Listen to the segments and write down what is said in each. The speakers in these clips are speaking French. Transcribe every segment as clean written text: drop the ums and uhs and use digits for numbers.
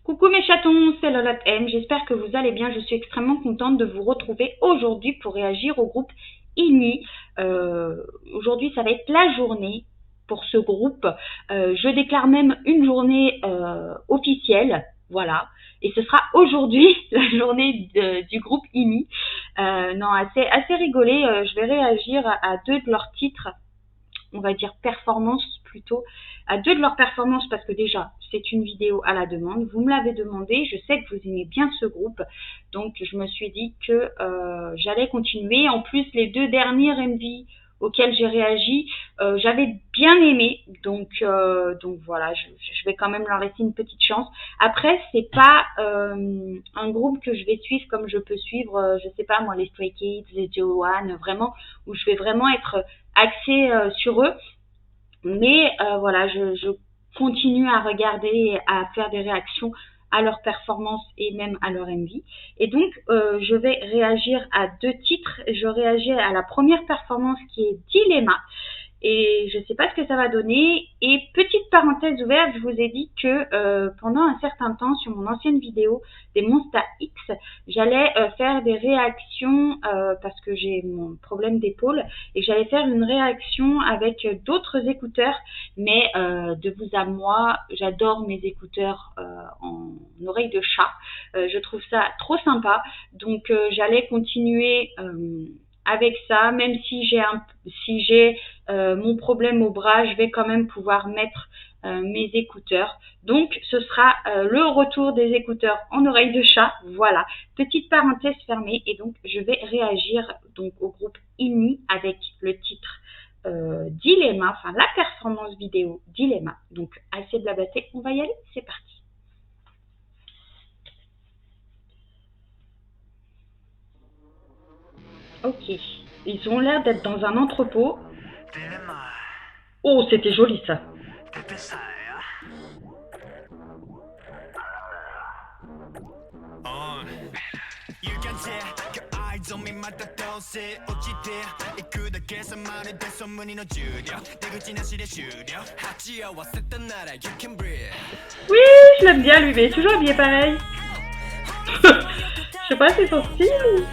Coucou mes chatons, c'est Lolotte M, j'espère que vous allez bien, je suis extrêmement contente de vous retrouver aujourd'hui pour réagir au groupe INI. Aujourd'hui ça va être la journée pour ce groupe, je déclare même une journée officielle, voilà, et ce sera aujourd'hui la journée du groupe INI. Non, assez rigolé, je vais réagir à deux de leurs titres, on va dire performance plutôt, à deux de leurs performances parce que déjà c'est une vidéo à la demande, vous me l'avez demandé, je sais que vous aimez bien ce groupe, donc je me suis dit que j'allais continuer. En plus les deux dernières MV auxquelles j'ai réagi, j'avais bien aimé, donc voilà, je vais quand même leur laisser une petite chance. Après c'est pas un groupe que je vais suivre comme je peux suivre, je sais pas moi, les Stray Kids, les JO1, vraiment, où je vais vraiment être axée sur eux, mais voilà, je continue à regarder, à faire des réactions à leurs performances et même à leur MV. Et donc, je vais réagir à deux titres. Je réagis à la première performance qui est Dilemma. Et je ne sais pas ce que ça va donner. Et petite parenthèse ouverte, je vous ai dit que pendant un certain temps, sur mon ancienne vidéo des Monsta X, j'allais faire des réactions parce que j'ai mon problème d'épaule et j'allais faire une réaction avec d'autres écouteurs. Mais de vous à moi, j'adore mes écouteurs en oreille de chat. Je trouve ça trop sympa. Donc j'allais continuer avec ça, même si j'ai mon problème au bras, je vais quand même pouvoir mettre mes écouteurs. Donc ce sera le retour des écouteurs en oreille de chat. Voilà, petite parenthèse fermée. Et donc je vais réagir donc au groupe INI avec le titre Dilemma, enfin la performance vidéo Dilemma. Donc assez blablaté, on va y aller, c'est parti. Ok, ils ont l'air d'être dans un entrepôt. Oh, c'était joli ça. Oui, je l'aime bien lui, mais il est toujours habillé pareil. Je sais pas, c'est son style.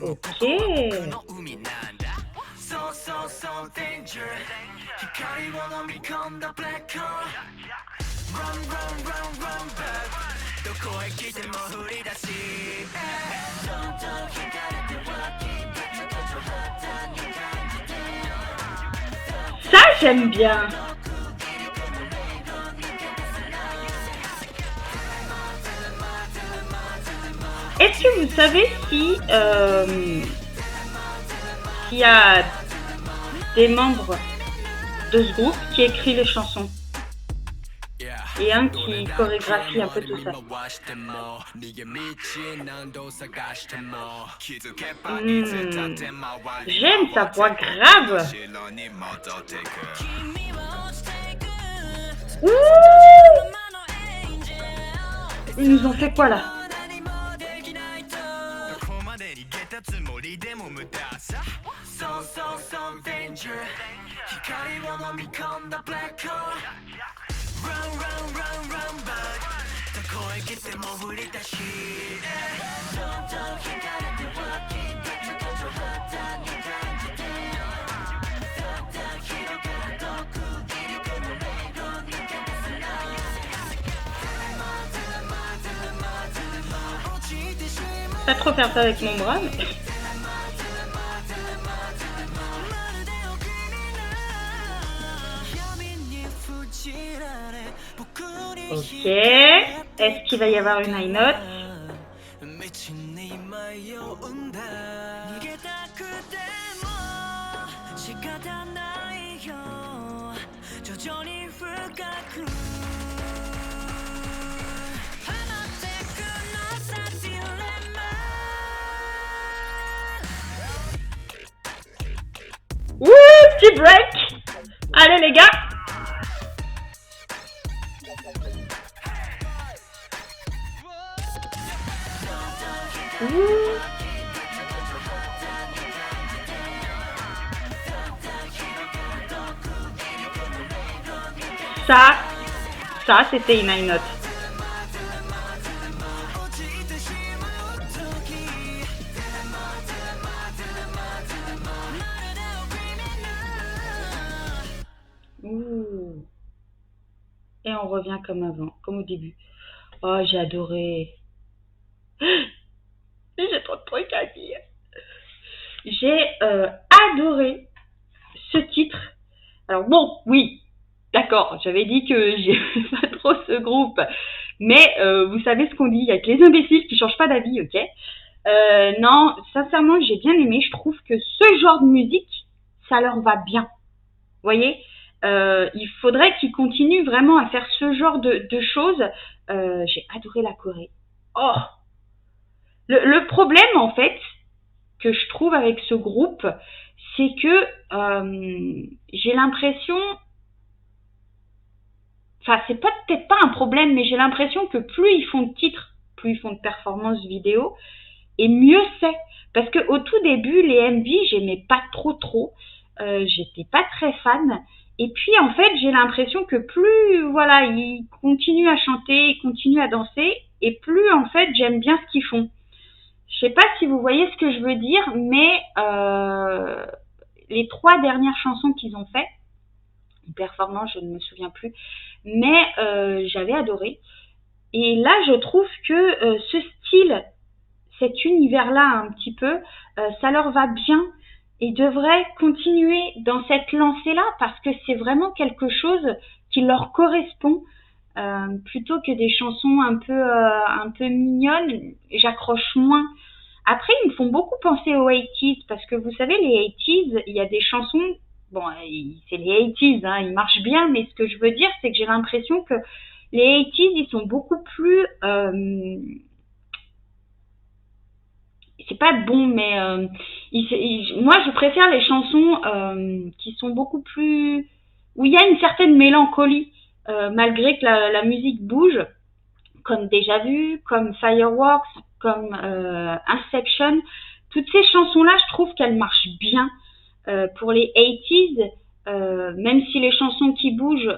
Ok. Ça, j'aime bien. Est-ce que vous savez si s'il y a des membres de ce groupe qui écrit les chansons et un qui chorégraphie un peu tout ça? J'aime sa voix grave. Ouh, ils nous ont fait quoi là? Pas trop faire ça avec mon bras, mais... Ok. Est-ce qu'il va y avoir une high note? Ouh, petit break. Allez les gars. Ouh. Ça, c'était une high note. Ouh. Et on revient comme avant, comme au début. Oh, j'ai adoré. J'ai trop de trucs à dire. J'ai adoré ce titre. Alors bon, oui, d'accord, j'avais dit que j'aimais pas trop ce groupe, mais vous savez ce qu'on dit, il y a que les imbéciles qui changent pas d'avis, ok? Non, sincèrement, j'ai bien aimé. Je trouve que ce genre de musique, ça leur va bien. Vous voyez, il faudrait qu'ils continuent vraiment à faire ce genre de choses. J'ai adoré la Corée. Oh, le problème en fait que je trouve avec ce groupe, c'est que j'ai l'impression, enfin c'est peut-être pas un problème, mais j'ai l'impression que plus ils font de titres, plus ils font de performances vidéo, et mieux c'est. Parce que au tout début, les MV, j'aimais pas trop. J'étais pas très fan. Et puis en fait, j'ai l'impression que plus voilà, ils continuent à chanter, ils continuent à danser, et plus en fait, j'aime bien ce qu'ils font. Je sais pas si vous voyez ce que je veux dire, mais les 3 dernières chansons qu'ils ont fait, performance, je ne me souviens plus, mais j'avais adoré. Et là, je trouve que ce style, cet univers-là un petit peu, ça leur va bien et devraient continuer dans cette lancée-là parce que c'est vraiment quelque chose qui leur correspond plutôt que des chansons un peu mignonnes. J'accroche moins. Après, ils me font beaucoup penser aux 80s parce que vous savez, les 80s, il y a des chansons, bon, c'est les 80s, hein, ils marchent bien, mais ce que je veux dire, c'est que j'ai l'impression que les 80s, ils sont beaucoup plus c'est pas bon, mais moi je préfère les chansons qui sont beaucoup plus où il y a une certaine mélancolie malgré que la musique bouge, comme Déjà Vu, comme Fireworks, comme Inception. Toutes ces chansons-là, je trouve qu'elles marchent bien pour les 80s. Même si les chansons qui bougent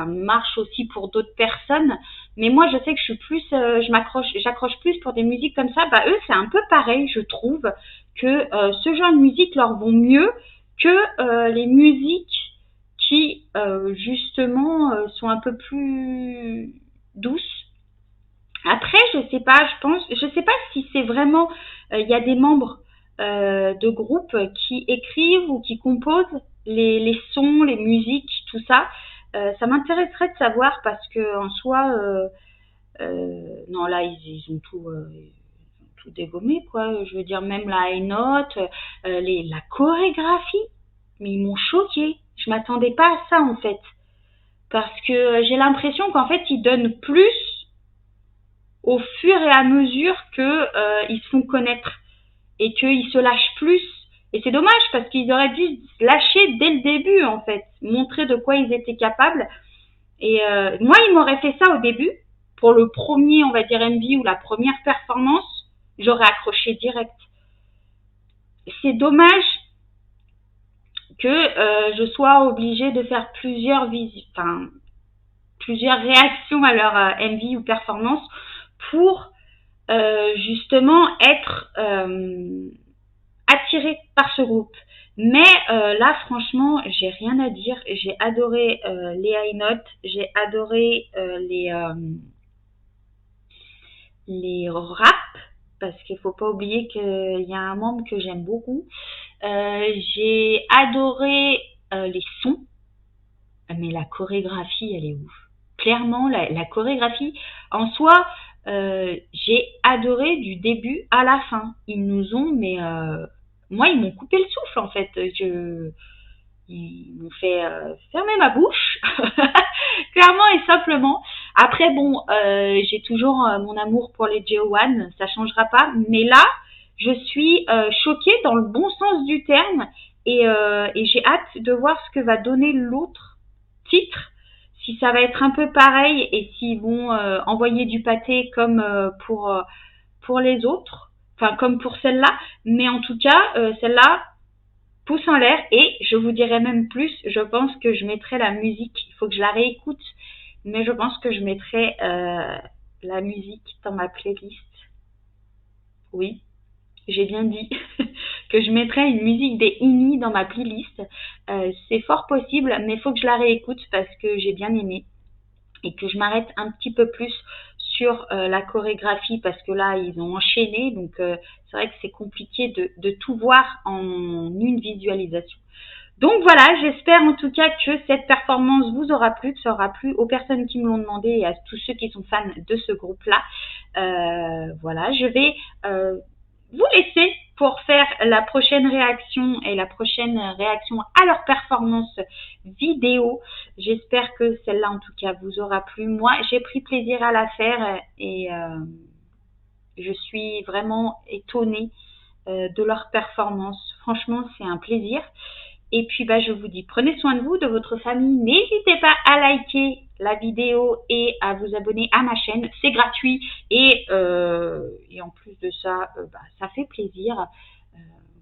marchent aussi pour d'autres personnes, mais moi je sais que je suis plus, j'accroche plus pour des musiques comme ça. Eux c'est un peu pareil, je trouve que ce genre de musique leur vont mieux que les musiques qui justement sont un peu plus douces. Après je sais pas si c'est vraiment, il y a des membres de groupes qui écrivent ou qui composent les sons, les musiques, tout ça. Ça m'intéresserait de savoir parce que en soi, non là ils ont tout dégommé quoi. Je veux dire même la high note, la chorégraphie, mais ils m'ont choquée. Je m'attendais pas à ça en fait, parce que j'ai l'impression qu'en fait ils donnent plus au fur et à mesure que ils se font connaître et qu'ils se lâchent plus. Et c'est dommage parce qu'ils auraient dû se lâcher dès le début en fait, montrer de quoi ils étaient capables. Et moi, ils m'auraient fait ça au début pour le premier, on va dire MV ou la première performance, j'aurais accroché direct. C'est dommage que je sois obligée de faire plusieurs réactions à leur MV ou performance pour justement être attirée par ce groupe. Mais là, franchement, j'ai rien à dire. J'ai adoré les high notes, j'ai adoré les raps, parce qu'il faut pas oublier qu'il y a un membre que j'aime beaucoup. J'ai adoré les sons, mais la chorégraphie, elle est ouf. Clairement, la chorégraphie, en soi, j'ai adoré du début à la fin. Ils nous ont, mais moi, ils m'ont coupé le souffle, en fait. Ils m'ont fait fermer ma bouche, clairement et simplement. Après, bon, j'ai toujours mon amour pour les JO1, ça changera pas. Mais là, je suis choquée dans le bon sens du terme et j'ai hâte de voir ce que va donner l'autre titre. Si ça va être un peu pareil et s'ils vont envoyer du pâté comme pour les autres, enfin comme pour celle-là. Mais en tout cas, celle-là, pouce en l'air et je vous dirai même plus, je pense que je mettrai la musique, il faut que je la réécoute, mais je pense que je mettrai la musique dans ma playlist. Oui, j'ai bien dit que je mettrai une musique des INI dans ma playlist. C'est fort possible, mais il faut que je la réécoute parce que j'ai bien aimé et que je m'arrête un petit peu plus sur la chorégraphie parce que là, ils ont enchaîné. Donc, c'est vrai que c'est compliqué de tout voir en une visualisation. Donc voilà, j'espère en tout cas que cette performance vous aura plu, que ça aura plu aux personnes qui me l'ont demandé et à tous ceux qui sont fans de ce groupe-là. Voilà, je vais vous laisser pour faire la prochaine réaction et la prochaine réaction à leur performance vidéo. J'espère que celle-là en tout cas vous aura plu. Moi, j'ai pris plaisir à la faire et je suis vraiment étonnée de leur performance. Franchement, c'est un plaisir. Et puis, je vous dis, prenez soin de vous, de votre famille. N'hésitez pas à liker la vidéo et à vous abonner à ma chaîne. C'est gratuit et en plus de ça, ça fait plaisir.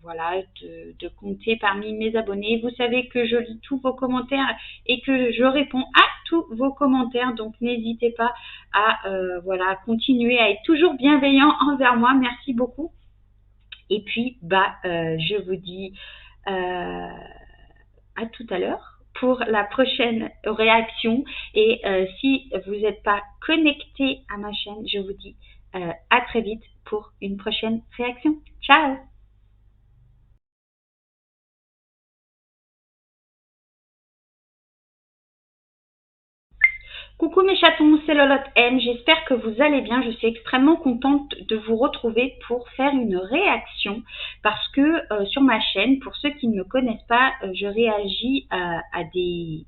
Voilà, de compter parmi mes abonnés. Vous savez que je lis tous vos commentaires et que je réponds à tous vos commentaires. Donc, n'hésitez pas à continuer à être toujours bienveillant envers moi. Merci beaucoup. Et puis, je vous dis à tout à l'heure pour la prochaine réaction. Et si vous n'êtes pas connecté à ma chaîne, je vous dis à très vite pour une prochaine réaction. Ciao! Coucou mes chatons, c'est Lolotte M, j'espère que vous allez bien, je suis extrêmement contente de vous retrouver pour faire une réaction parce que sur ma chaîne, pour ceux qui ne me connaissent pas, je réagis à des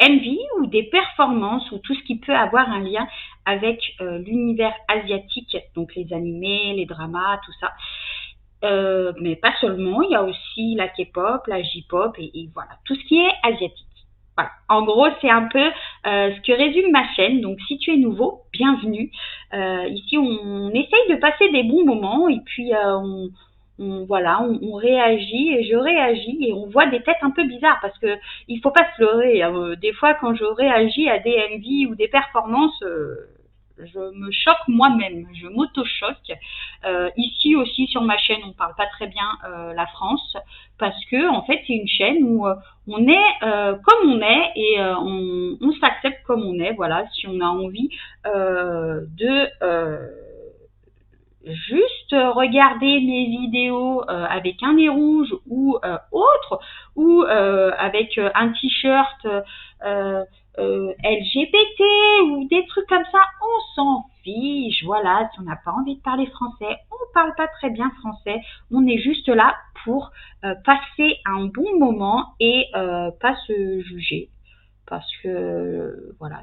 MV ou des performances ou tout ce qui peut avoir un lien avec l'univers asiatique, donc les animés, les dramas, tout ça. Mais pas seulement, il y a aussi la K-pop, la J-pop et voilà, tout ce qui est asiatique. Voilà. En gros, c'est un peu ce que résume ma chaîne. Donc, si tu es nouveau, bienvenue. Ici, on essaye de passer des bons moments et puis on réagit et je réagis et on voit des têtes un peu bizarres parce que il faut pas se leurrer. Des fois, quand je réagis à des MV ou des performances, je me choque moi-même, je m'auto-choque. Ici aussi sur ma chaîne, on parle pas très bien la France parce que en fait c'est une chaîne où on est comme on est et on s'accepte comme on est. Voilà, si on a envie de juste regarder mes vidéos avec un nez rouge ou autre, ou avec un t-shirt LGBT ou des trucs comme ça, on s'en fiche. Voilà, si on n'a pas envie de parler français, on parle pas très bien français, on est juste là pour passer un bon moment et pas se juger. Parce que voilà,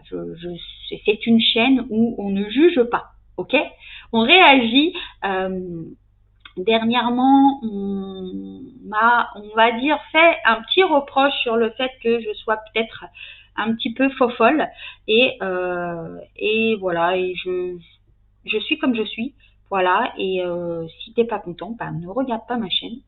c'est une chaîne où on ne juge pas. Ok, on réagit. Dernièrement, on va dire, fait un petit reproche sur le fait que je sois peut-être un petit peu fofolle et voilà, et je suis comme je suis. Voilà, et si t'es pas content, ne regarde pas ma chaîne,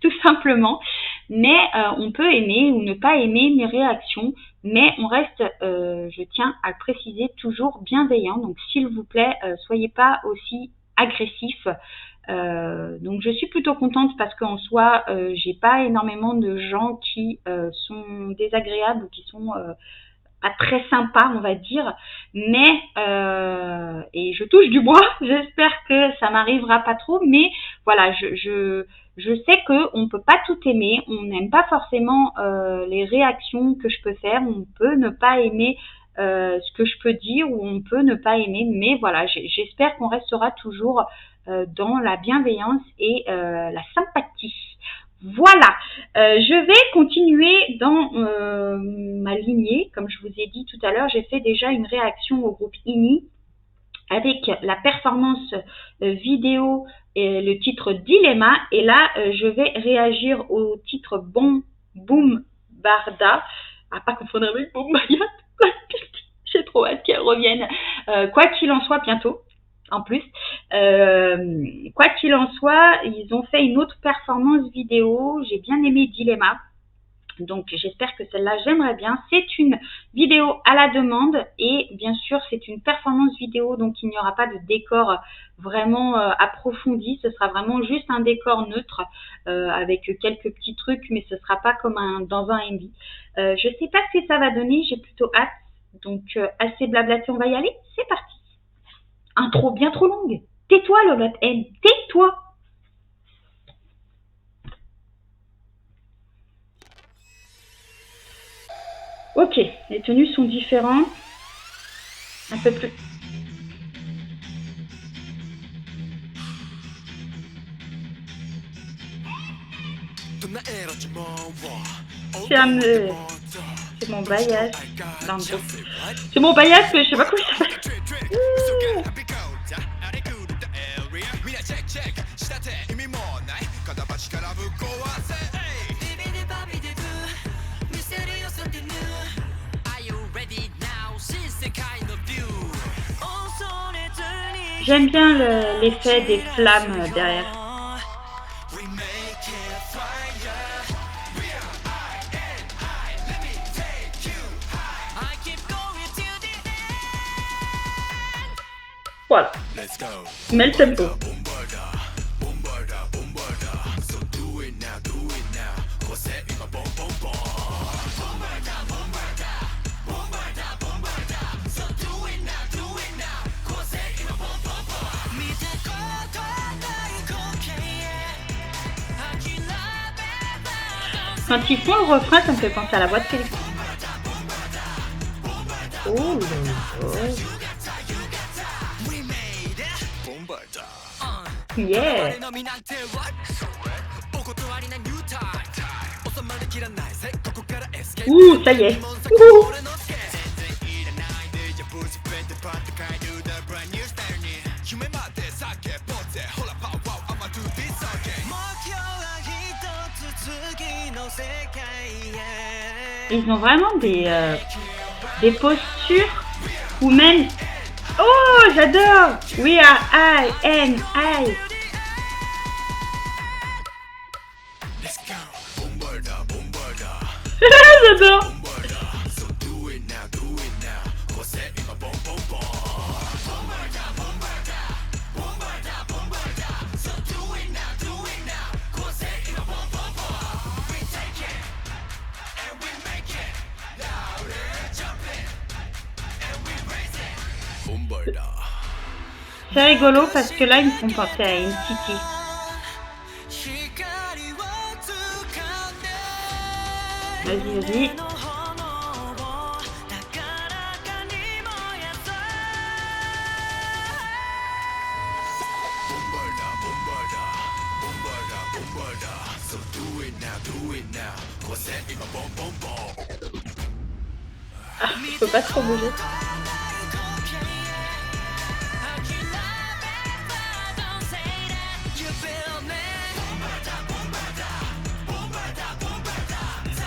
tout simplement. Mais on peut aimer ou ne pas aimer mes réactions, mais on reste, je tiens à le préciser, toujours bienveillant. Donc s'il vous plaît, soyez pas aussi agressif. Donc je suis plutôt contente parce qu'en soi, j'ai pas énormément de gens qui sont désagréables ou qui sont pas très sympa, on va dire, mais et je touche du bois, j'espère que ça m'arrivera pas trop, mais voilà, je sais que on peut pas tout aimer, on n'aime pas forcément les réactions que je peux faire, on peut ne pas aimer ce que je peux dire ou on peut ne pas aimer, mais voilà, j'espère qu'on restera toujours dans la bienveillance et la sympathie. Voilà, je vais continuer dans ma lignée. Comme je vous ai dit tout à l'heure, j'ai fait déjà une réaction au groupe INI avec la performance vidéo et le titre Dilemma. Et là, je vais réagir au titre Boom Barda. À pas confondre avec Boom Bayat. J'ai trop hâte qu'elle revienne. Quoi qu'il en soit, bientôt. en plus. Quoi qu'il en soit, ils ont fait une autre performance vidéo. J'ai bien aimé Dilemma. Donc j'espère que celle-là, j'aimerais bien. C'est une vidéo à la demande et bien sûr c'est une performance vidéo, donc il n'y aura pas de décor vraiment approfondi. Ce sera vraiment juste un décor neutre avec quelques petits trucs, mais ce sera pas comme dans un MV. Je sais pas ce que ça va donner, j'ai plutôt hâte. Donc assez blablaté, on va y aller. C'est parti. Intro bien trop longue. Tais-toi Lolotte M, tais-toi. Ok, les tenues sont différentes. Un peu plus. C'est mon bias dans le groupe. C'est mon bias, mais je sais pas comment ça s'appelle. J'aime bien l'effet des flammes derrière. Voilà. Mets le tempo. Quand ils font le refrain, ça me fait penser à la boîte Félix. Oh, yeah. Ouh, ça y est. Ouh. Ils ont vraiment des postures ou même... Oh, j'adore. We are I and I. J'adore. C'est rigolo parce que là, ils me font penser à NCT. Vas-y, vas-y. Ah, je peux pas trop bouger.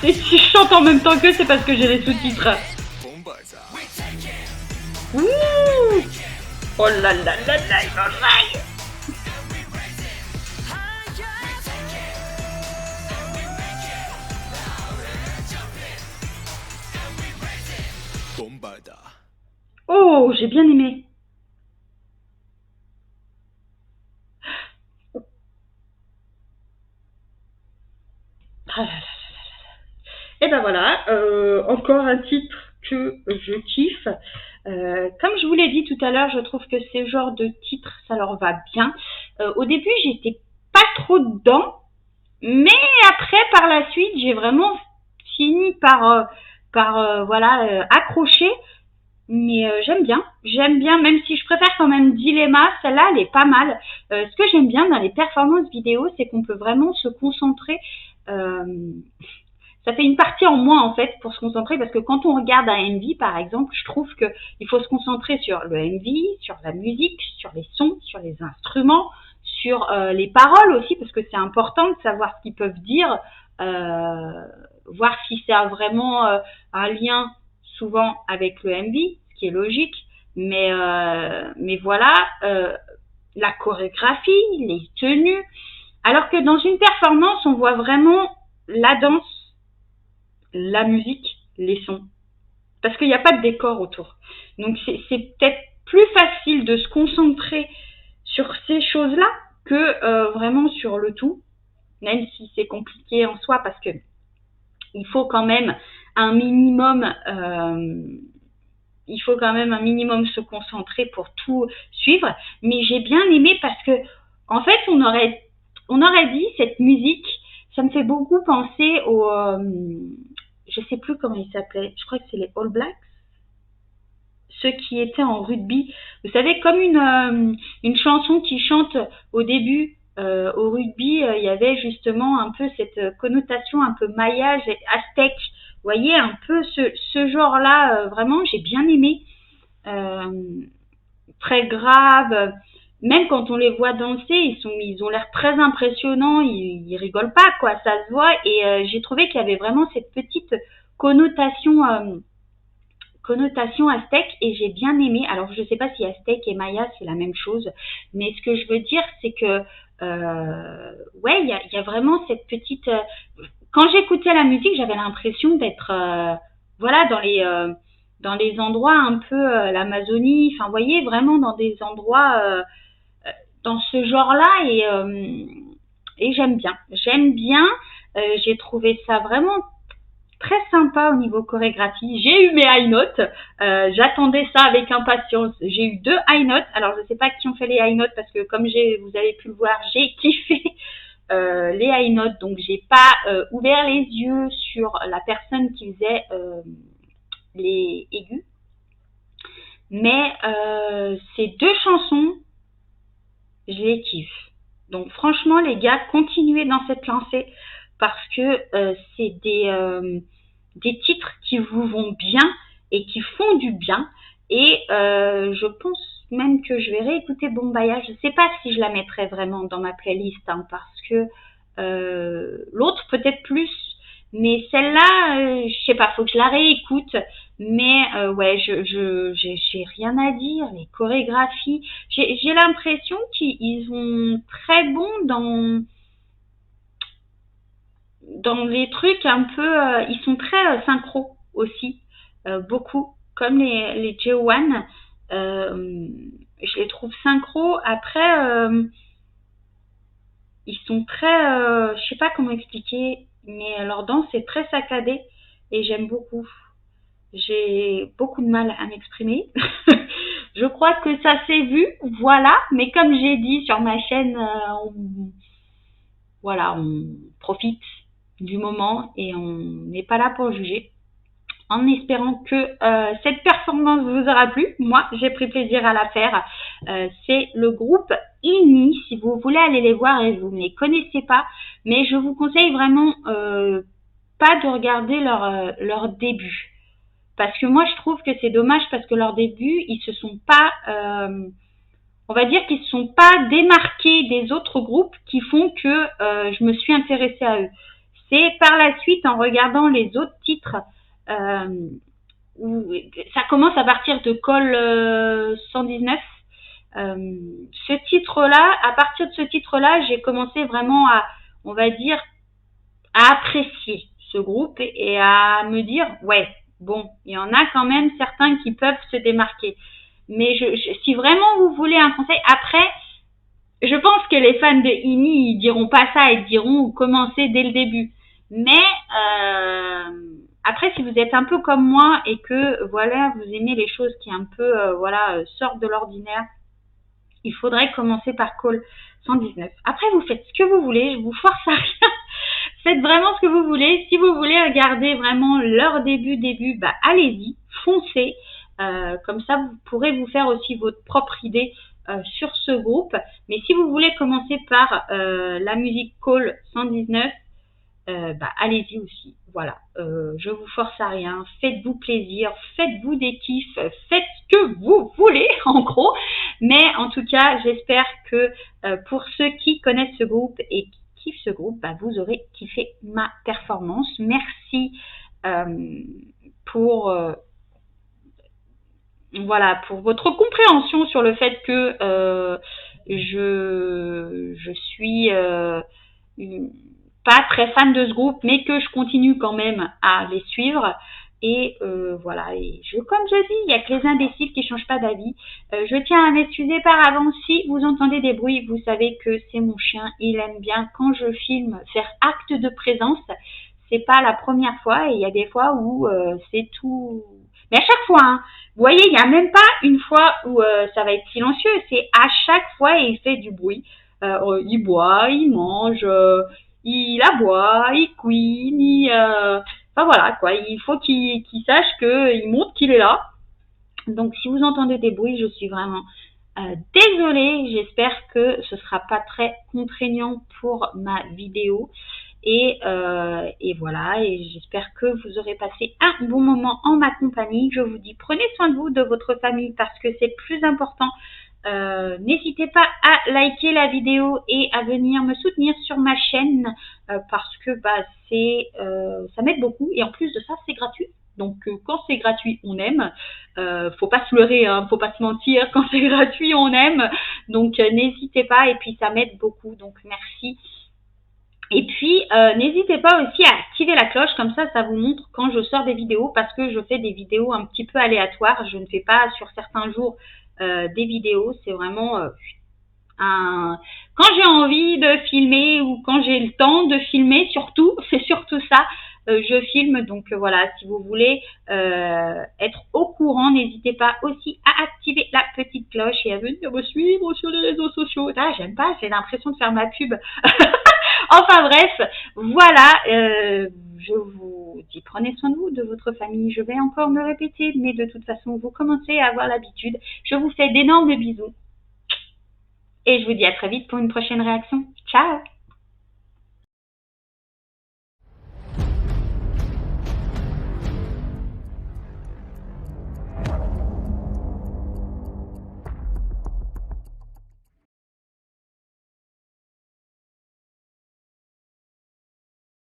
Et si je chante en même temps que c'est parce que j'ai les sous-titres. Ouh. Oh là là là là, il m'enjaille. Oh, j'ai bien aimé. Et ben voilà, encore un titre que je kiffe. Comme je vous l'ai dit tout à l'heure, je trouve que ces genres de titres, ça leur va bien. Au début, j'étais pas trop dedans, mais après, par la suite, j'ai vraiment fini par voilà, accrocher. Mais j'aime bien, même si je préfère quand même Dilemma, celle-là, elle est pas mal. Ce que j'aime bien dans les performances vidéo, c'est qu'on peut vraiment se concentrer. Ça fait une partie en moins en fait pour se concentrer, parce que quand on regarde un MV par exemple, je trouve que il faut se concentrer sur le MV, sur la musique, sur les sons, sur les instruments, sur les paroles aussi, parce que c'est important de savoir ce qu'ils peuvent dire, voir si ça a vraiment un lien souvent avec le MV, ce qui est logique, Mais voilà, la chorégraphie, les tenues. Alors que dans une performance, on voit vraiment la danse, la musique, les sons. Parce qu'il n'y a pas de décor autour. Donc c'est peut-être plus facile de se concentrer sur ces choses-là que vraiment sur le tout, même si c'est compliqué en soi parce que il faut quand même un minimum se concentrer pour tout suivre. Mais j'ai bien aimé parce que en fait on aurait dit cette musique, ça me fait beaucoup penser au je sais plus comment ils s'appelaient, je crois que c'est les All Blacks, ceux qui étaient en rugby. Vous savez, comme une chanson qui chante au début au rugby, il y avait justement un peu cette connotation un peu maillage et aztèque. Vous voyez, un peu ce genre-là, vraiment, j'ai bien aimé. Euh, Très grave. Même quand on les voit danser, ils ont l'air très impressionnants. Ils rigolent pas, quoi. Ça se voit. Et j'ai trouvé qu'il y avait vraiment cette petite connotation aztèque et j'ai bien aimé. Alors je sais pas si aztèque et maya c'est la même chose, mais ce que je veux dire c'est que ouais il y a vraiment cette petite. Quand j'écoutais la musique, j'avais l'impression d'être voilà dans les endroits un peu l'Amazonie. Enfin, vous voyez vraiment dans des endroits dans ce genre-là et j'aime bien. J'aime bien. J'ai trouvé ça vraiment très sympa au niveau chorégraphie. J'ai eu mes high notes. J'attendais ça avec impatience. J'ai eu 2 high notes. Alors, je ne sais pas qui ont fait les high notes parce que comme vous avez pu le voir, j'ai kiffé les high notes. Donc, j'ai pas ouvert les yeux sur la personne qui faisait les aigus. Mais ces 2 chansons, je les kiffe. Donc, franchement, les gars, continuez dans cette lancée parce que c'est des titres qui vous vont bien et qui font du bien. Et je pense même que je vais réécouter Bombaya. Je ne sais pas si je la mettrai vraiment dans ma playlist hein, parce que l'autre peut-être plus. Mais celle-là, je sais pas, faut que je la réécoute. Mais ouais, j'ai rien à dire. Les chorégraphies, j'ai l'impression qu'ils sont très bons dans les trucs un peu, ils sont très synchro aussi, beaucoup, comme les J1, je les trouve synchro. Après, ils sont très, je sais pas comment expliquer, mais leur danse est très saccadée et j'aime beaucoup. J'ai beaucoup de mal à m'exprimer. Je crois que ça s'est vu, voilà. Mais comme j'ai dit sur ma chaîne, voilà, on profite du moment et on n'est pas là pour juger. En espérant que cette performance vous aura plu. Moi, j'ai pris plaisir à la faire. C'est le groupe INI, si vous voulez aller les voir et vous ne les connaissez pas. Mais je vous conseille vraiment pas de regarder leur début. Parce que moi, je trouve que c'est dommage parce que leur début, ils se sont pas... on va dire qu'ils ne sont pas démarqués des autres groupes qui font que je me suis intéressée à eux. C'est par la suite, en regardant les autres titres, où ça commence à partir de Call 119. Ce titre-là, à partir de ce titre-là, j'ai commencé vraiment à, on va dire, à apprécier ce groupe et à me dire, ouais, bon, il y en a quand même certains qui peuvent se démarquer. Mais si vraiment vous voulez un conseil, après, je pense que les fans de INI, ils diront pas ça, ils diront commencer dès le début. Mais après, si vous êtes un peu comme moi et que voilà, vous aimez les choses qui un peu voilà sortent de l'ordinaire, il faudrait commencer par Call 119. Après, vous faites ce que vous voulez, je vous force à rien. Faites vraiment ce que vous voulez. Si vous voulez regarder vraiment leur début, bah allez-y, foncez. Comme ça, vous pourrez vous faire aussi votre propre idée sur ce groupe. Mais si vous voulez commencer par la musique Call 119, bah allez-y aussi. Voilà, je vous force à rien. Faites-vous plaisir, faites-vous des kiffs, faites ce que vous voulez en gros. Mais en tout cas, j'espère que pour ceux qui connaissent ce groupe et qui kiffent ce groupe, bah, vous aurez kiffé ma performance. Merci pour voilà, pour votre compréhension sur le fait que je suis pas très fan de ce groupe, mais que je continue quand même à les suivre. Et voilà, et comme je dis, il n'y a que les imbéciles qui ne changent pas d'avis. Je tiens à m'excuser par avance si vous entendez des bruits. Vous savez que c'est mon chien, il aime bien quand je filme faire acte de présence. C'est pas la première fois et il y a des fois où c'est tout. Mais à chaque fois, hein, vous voyez, il n'y a même pas une fois où ça va être silencieux. C'est à chaque fois il fait du bruit. Il boit, il mange, il aboie, il couine, enfin voilà quoi. Il faut qu'il sache qu'il montre qu'il est là. Donc si vous entendez des bruits, je suis vraiment désolée. J'espère que ce sera pas très contraignant pour ma vidéo. Et voilà, et j'espère que vous aurez passé un bon moment en ma compagnie. Je vous dis, prenez soin de vous, de votre famille, parce que c'est plus important. N'hésitez pas à liker la vidéo et à venir me soutenir sur ma chaîne parce que ça m'aide beaucoup et en plus de ça c'est gratuit. Donc quand c'est gratuit on aime. Faut pas se leurrer, hein, faut pas se mentir. Quand c'est gratuit on aime. Donc n'hésitez pas et puis ça m'aide beaucoup. Donc merci. Et puis, n'hésitez pas aussi à activer la cloche, comme ça vous montre quand je sors des vidéos, parce que je fais des vidéos un petit peu aléatoires. Je ne fais pas sur certains jours des vidéos, c'est vraiment quand j'ai envie de filmer ou quand j'ai le temps de filmer, surtout, c'est surtout ça, je filme. Donc voilà, si vous voulez être au courant, n'hésitez pas aussi à activer la petite cloche et à venir me suivre sur les réseaux sociaux. Ah, j'aime pas, j'ai l'impression de faire ma pub. Enfin bref, voilà, je vous dis prenez soin de vous, de votre famille. Je vais encore me répéter, mais de toute façon, vous commencez à avoir l'habitude. Je vous fais d'énormes bisous et je vous dis à très vite pour une prochaine réaction. Ciao!